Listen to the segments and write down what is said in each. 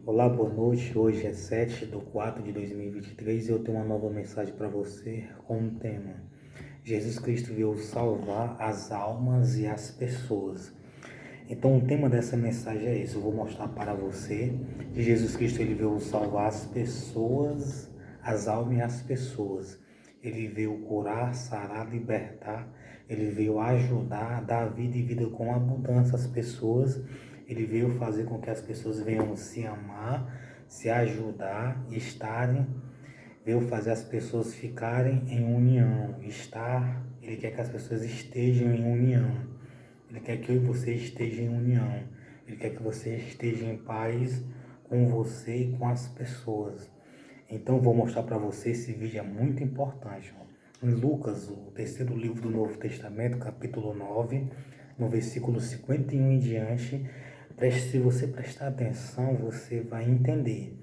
Olá, boa noite. Hoje é 7/4/2023 e eu tenho uma nova mensagem para você com um tema: Jesus Cristo veio salvar as almas e as pessoas. Então, o tema dessa mensagem é esse. Eu vou mostrar para você que Jesus Cristo ele veio salvar as pessoas, as almas e as pessoas. Ele veio curar, sarar, libertar. Ele veio ajudar, dar vida e vida com abundância às pessoas. Ele veio fazer com que as pessoas venham se amar, se ajudar, estarem. Veio fazer as pessoas ficarem em união, estar. Ele quer que as pessoas estejam em união. Ele quer que eu e você esteja em união. Ele quer que você esteja em paz com você e com as pessoas. Então, eu vou mostrar para você, esse vídeo é muito importante. Em Lucas, o terceiro livro do Novo Testamento, capítulo 9, no versículo 51 em diante, se você prestar atenção, você vai entender.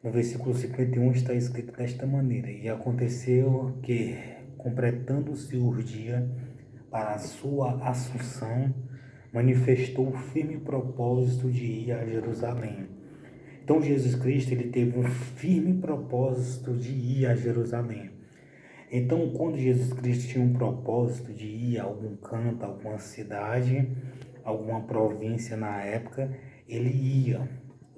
No versículo 51 está escrito desta maneira: E aconteceu que, completando-se o dia para a sua assunção, manifestou o firme propósito de ir a Jerusalém. Então Jesus Cristo ele teve um firme propósito de ir a Jerusalém. Então, quando Jesus Cristo tinha um propósito de ir a algum canto, alguma cidade, alguma província na época, ele ia.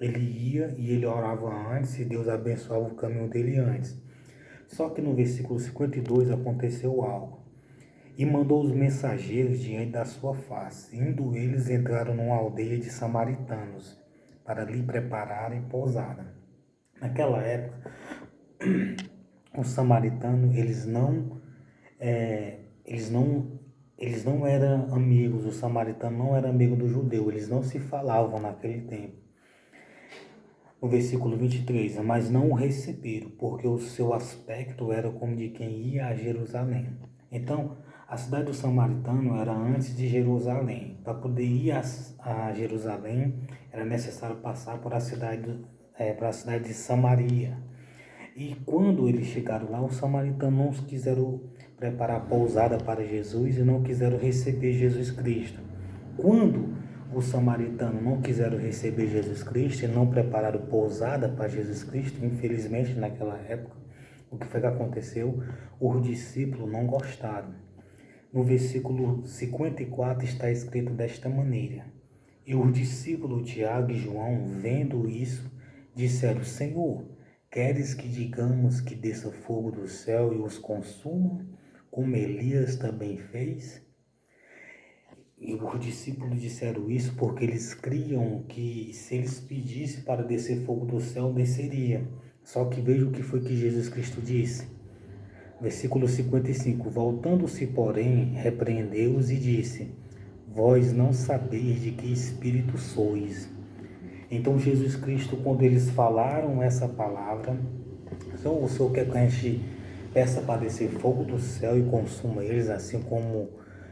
Ele ia e ele orava antes e Deus abençoava o caminho dele antes. Só que no versículo 52 aconteceu algo. E mandou os mensageiros diante da sua face. Indo eles, entraram numa aldeia de samaritanos, para lhe prepararem pousada. Naquela época, os samaritanos, eles não eram amigos, o samaritano não era amigo do judeu, eles não se falavam naquele tempo. No versículo 23, mas não o receberam, porque o seu aspecto era como de quem ia a Jerusalém. Então, a cidade do samaritano era antes de Jerusalém. Para poder ir a Jerusalém, era necessário passar por para a cidade de Samaria. E quando eles chegaram lá, os samaritanos não quiseram preparar pousada para Jesus e não quiseram receber Jesus Cristo. Quando os samaritanos não quiseram receber Jesus Cristo e não prepararam pousada para Jesus Cristo, infelizmente naquela época, o que foi que aconteceu? Os discípulos não gostaram. No versículo 54 está escrito desta maneira: E os discípulos Tiago e João, vendo isso, disseram: Senhor, queres que digamos que desça fogo do céu e os consuma, como Elias também fez? E os discípulos disseram isso porque eles criam que se eles pedissem para descer fogo do céu, desceria. Só que veja o que foi que Jesus Cristo disse. Versículo 55. Voltando-se, porém, repreendeu-os e disse: Vós não sabeis de que espírito sois. Então Jesus Cristo, quando eles falaram essa palavra, o Senhor quer que a gente peça para descer fogo do céu e consuma eles, assim como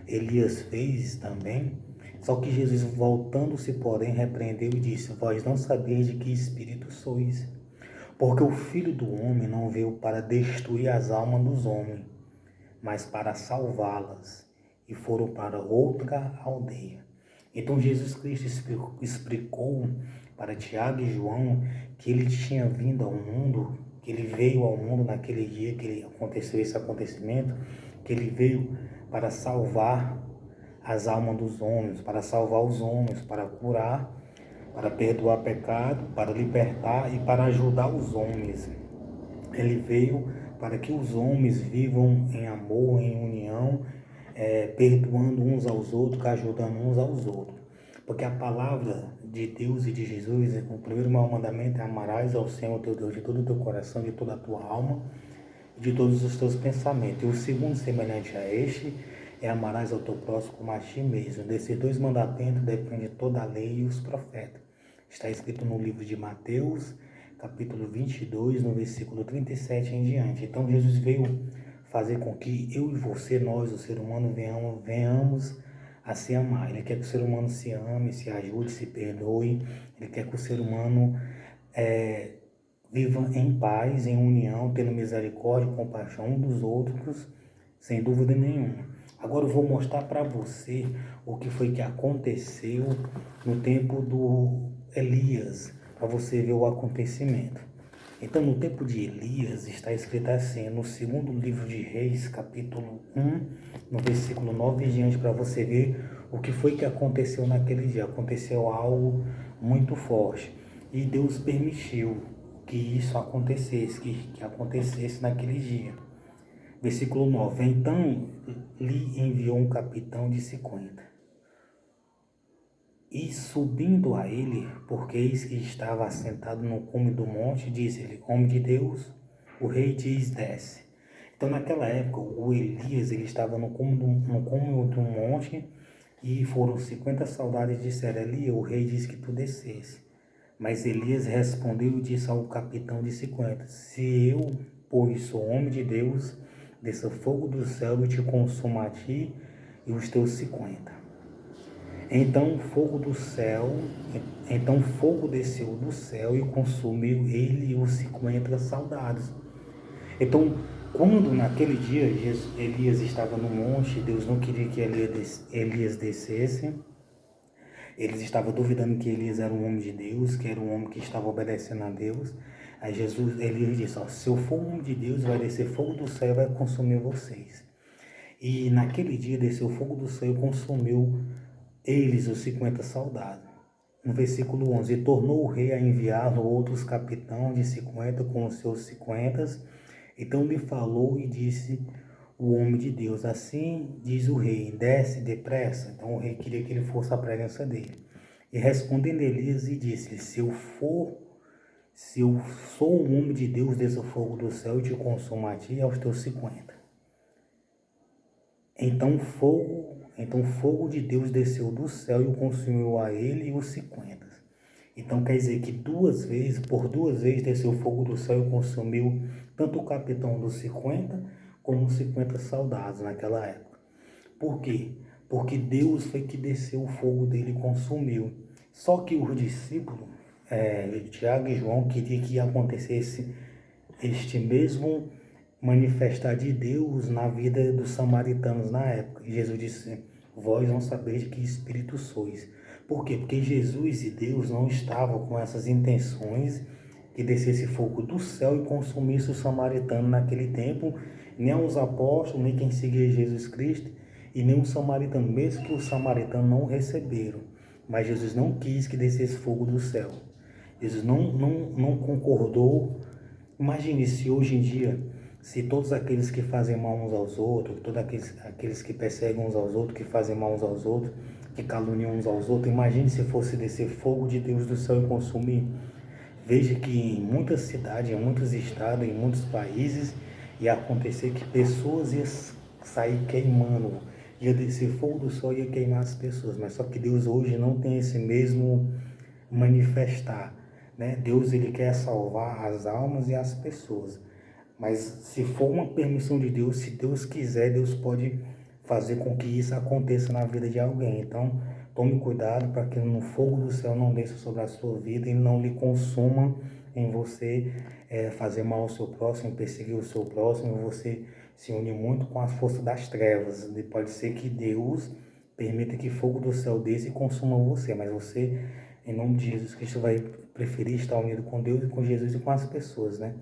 Elias fez também. Só que Jesus, voltando-se, porém, repreendeu e disse: Vós não sabeis de que espírito sois, porque o Filho do Homem não veio para destruir as almas dos homens, mas para salvá-las. E foram para outra aldeia. Então Jesus Cristo explicou para Tiago e João que ele tinha vindo ao mundo, que ele veio ao mundo naquele dia que aconteceu esse acontecimento, que ele veio para salvar as almas dos homens, para salvar os homens, para curar, para perdoar pecado, para libertar e para ajudar os homens. Ele veio para que os homens vivam em amor, em união, perdoando uns aos outros, ajudando uns aos outros. Porque a palavra de Deus e de Jesus, o primeiro maior mandamento é: amarás ao Senhor teu Deus de todo o teu coração, de toda a tua alma e de todos os teus pensamentos. E o segundo, semelhante a este, é: amarás ao teu próximo como a ti mesmo. Desses dois mandamentos depende toda a lei e os profetas. Está escrito no livro de Mateus, capítulo 22, no versículo 37 em diante. Então Jesus veio fazer com que eu e você, nós, o ser humano, venhamos a se amar. Ele quer que o ser humano se ame, se ajude, se perdoe. Ele quer que o ser humano viva em paz, em união, tendo misericórdia e compaixão um dos outros, sem dúvida nenhuma. Agora eu vou mostrar para você o que foi que aconteceu no tempo do Elias. para você ver o acontecimento. Então, no tempo de Elias, está escrito assim, no segundo livro de Reis, capítulo 1, no versículo 9 em diante, para você ver o que foi que aconteceu naquele dia. Aconteceu algo muito forte. E Deus permitiu que isso acontecesse, que acontecesse naquele dia. Versículo 9. Então lhe enviou um capitão de 50. E subindo a ele, porque eis que estava assentado no cume do monte, disse-lhe, homem de Deus, o rei diz, desce. Então naquela época, o Elias ele estava no cume do monte, e foram 50 soldados e disseram, Elias, o rei diz que tu descesse. Mas Elias respondeu e disse ao capitão de 50, se eu, pois sou homem de Deus, desça fogo do céu e te consuma a ti e os teus 50. Então fogo desceu do céu e consumiu ele e os 50 soldados. Então, quando naquele dia Elias estava no monte, Deus não queria que Elias descesse. Eles estavam duvidando que Elias era um homem de Deus, que era um homem que estava obedecendo a Deus. Aí Elias disse, se eu for um homem de Deus, vai descer fogo do céu e vai consumir vocês. E naquele dia desceu fogo do céu e consumiu eles, os 50 soldados. No versículo 11, e tornou o rei a enviá-lo outros capitães de 50 com os seus 50. Então lhe falou e disse o homem de Deus, assim diz o rei, desce depressa. Então o rei queria que ele fosse à presença dele. E respondendo Elias e disse, se eu sou um homem de Deus, desça o fogo do céu e te consuma a ti e aos teus 50. Então fogo de Deus desceu do céu e o consumiu a ele e os 50. Então quer dizer que por duas vezes desceu fogo do céu e consumiu tanto o capitão dos 50 como os 50 soldados naquela época. Por quê? Porque Deus foi que desceu o fogo dele e consumiu. Só que os discípulos, Tiago e João, queriam que acontecesse este mesmo manifestar de Deus na vida dos samaritanos na época. E Jesus disse, vós não sabeis de que espírito sois. Por quê? Porque Jesus e Deus não estavam com essas intenções que descesse fogo do céu e consumisse o samaritano naquele tempo, nem os apóstolos, nem quem seguia Jesus Cristo, e nem o samaritano, mesmo que os samaritanos não receberam. Mas Jesus não quis que descesse fogo do céu. Jesus não concordou. Imagine se hoje em dia, se todos aqueles que fazem mal uns aos outros, todos aqueles que perseguem uns aos outros, que fazem mal uns aos outros, que caluniam uns aos outros, imagine se fosse descer fogo de Deus do céu e consumir. Veja que em muitas cidades, em muitos estados, em muitos países, ia acontecer que pessoas iam sair queimando, ia descer fogo do céu e ia queimar as pessoas. Mas só que Deus hoje não tem esse mesmo manifestar, né? Deus ele quer salvar as almas e as pessoas. Mas se for uma permissão de Deus, se Deus quiser, Deus pode fazer com que isso aconteça na vida de alguém. Então, tome cuidado para que no fogo do céu não desça sobre a sua vida e não lhe consuma em você fazer mal ao seu próximo, perseguir o seu próximo, você se une muito com as forças das trevas. E pode ser que Deus permita que fogo do céu desça e consuma você, mas você, em nome de Jesus Cristo, vai preferir estar unido com Deus e com Jesus e com as pessoas, né?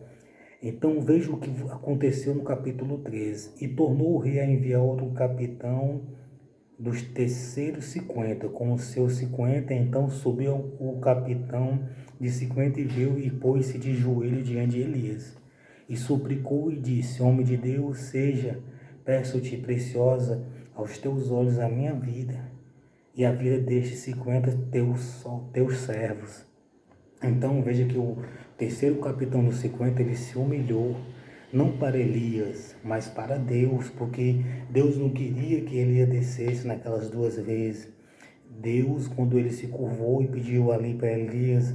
Então veja o que aconteceu no capítulo 13. E tornou o rei a enviar outro capitão dos terceiros 50, com os seus 50. Então subiu o capitão de 50 e viu e pôs-se de joelho diante de Elias. E suplicou e disse, homem de Deus, peço-te, preciosa aos teus olhos a minha vida e a vida destes 50 teus servos. Então veja que o terceiro capitão dos 50, ele se humilhou, não para Elias, mas para Deus, porque Deus não queria que Elias descesse naquelas duas vezes. Deus, quando ele se curvou e pediu ali para Elias,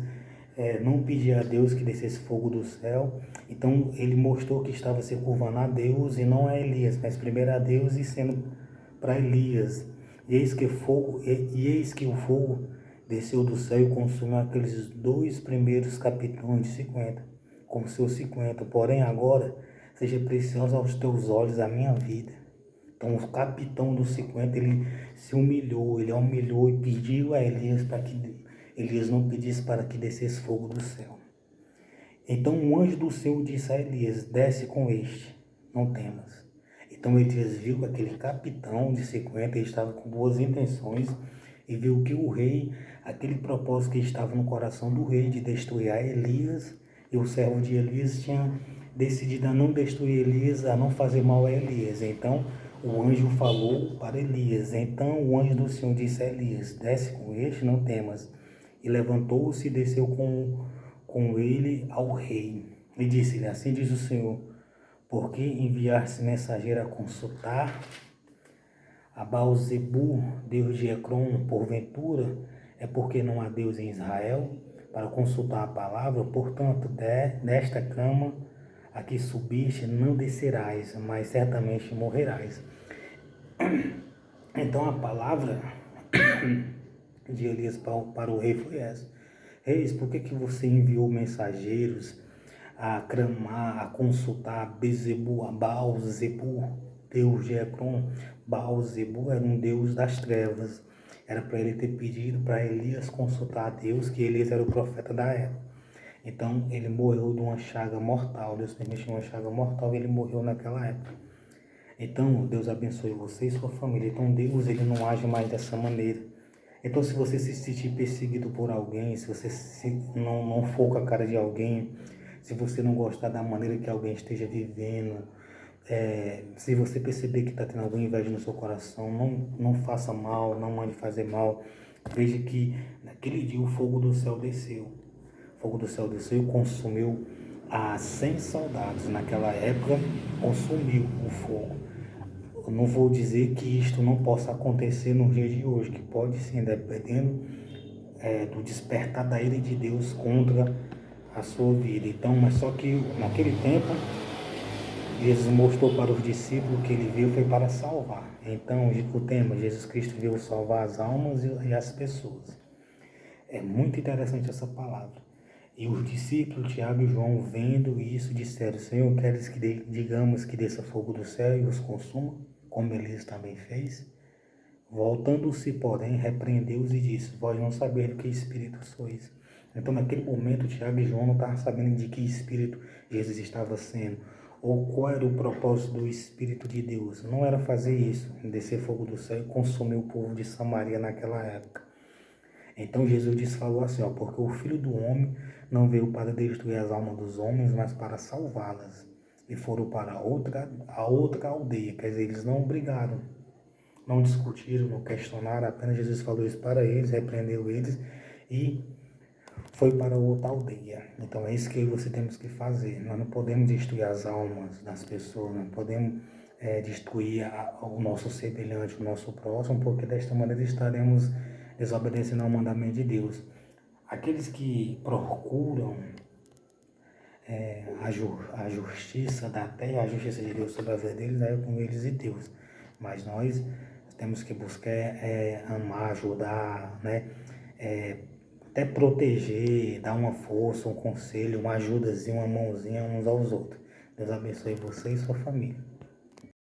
não pedia a Deus que descesse fogo do céu, então ele mostrou que estava se curvando a Deus e não a Elias, mas primeiro a Deus e sendo para Elias. E eis que o fogo desceu do céu e consumiu aqueles dois primeiros capitães de 50, com seus 50. Porém agora seja preciosa aos teus olhos a minha vida. Então o capitão dos 50, ele se humilhou, ele humilhou e pediu a Elias para que Elias não pedisse para que descesse fogo do céu. Então um anjo do Senhor disse a Elias: desce com este, não temas. Então Elias viu que aquele capitão de 50 estava com boas intenções e viu que o rei, aquele propósito que estava no coração do rei de destruir a Elias, e o servo de Elias tinha decidido a não destruir Elias, a não fazer mal a Elias. Então o anjo falou para Elias. Então o anjo do Senhor disse a Elias: desce com este, não temas. E levantou-se e desceu com ele ao rei. E disse-lhe: assim diz o Senhor, por que enviaste mensageiro a consultar a Baal-zebu, Deus de Ecrom, porventura? É porque não há Deus em Israel para consultar a palavra? Portanto, desta cama a que subiste não descerás, mas certamente morrerás. Então a palavra de Elias para o rei foi essa: reis, por que você enviou mensageiros a clamar, a consultar Bezebu, a Baal-zebu, Deus de Ecrom? Baal-zebu era um deus das trevas. Era para ele ter pedido para Elias consultar a Deus, que Elias era o profeta da época. Então ele morreu de uma chaga mortal. Deus permitiu uma chaga mortal e ele morreu naquela época. Então Deus abençoe você e sua família. Então Deus, ele não age mais dessa maneira. Então, se você se sentir perseguido por alguém, se você não for com a cara de alguém, se você não gostar da maneira que alguém esteja vivendo, se você perceber que está tendo alguma inveja no seu coração, não faça mal, não mande fazer mal. Veja que naquele dia o fogo do céu desceu. O fogo do céu desceu e consumiu a 100 soldados. Naquela época, consumiu o fogo. Eu não vou dizer que isto não possa acontecer no dia de hoje, que pode sim, dependendo do despertar da ira de Deus contra a sua vida. Então, mas só que naquele tempo, Jesus mostrou para os discípulos que ele veio foi para salvar. Então, o tema, Jesus Cristo veio salvar as almas e as pessoas. É muito interessante essa palavra. E os discípulos, Tiago e João, vendo isso, disseram: Senhor, queres que digamos que desça fogo do céu e os consuma, como Elias também fez? Voltando-se, porém, repreendeu-os e disse: vós não sabeis de que espírito sois. Então, naquele momento, Tiago e João não estavam sabendo de que espírito Jesus estava sendo, ou qual era o propósito do Espírito de Deus. Não era fazer isso, descer fogo do céu e consumir o povo de Samaria naquela época. Então Jesus falou assim: porque o Filho do Homem não veio para destruir as almas dos homens, mas para salvá-las. E foram para a outra aldeia. Quer dizer, eles não brigaram, não discutiram, não questionaram. Apenas Jesus falou isso para eles, repreendeu eles e foi para outra aldeia. Então é isso que você temos que fazer. Nós não podemos destruir as almas das pessoas, não podemos destruir o nosso semelhante, o nosso próximo, porque desta maneira estaremos desobedecendo ao mandamento de Deus. Aqueles que procuram a justiça da terra, a justiça de Deus sobre a vida deles, é com eles e Deus. Mas nós temos que buscar amar, ajudar, né? Até proteger, dar uma força, um conselho, uma ajudazinha, uma mãozinha uns aos outros. Deus abençoe você e sua família.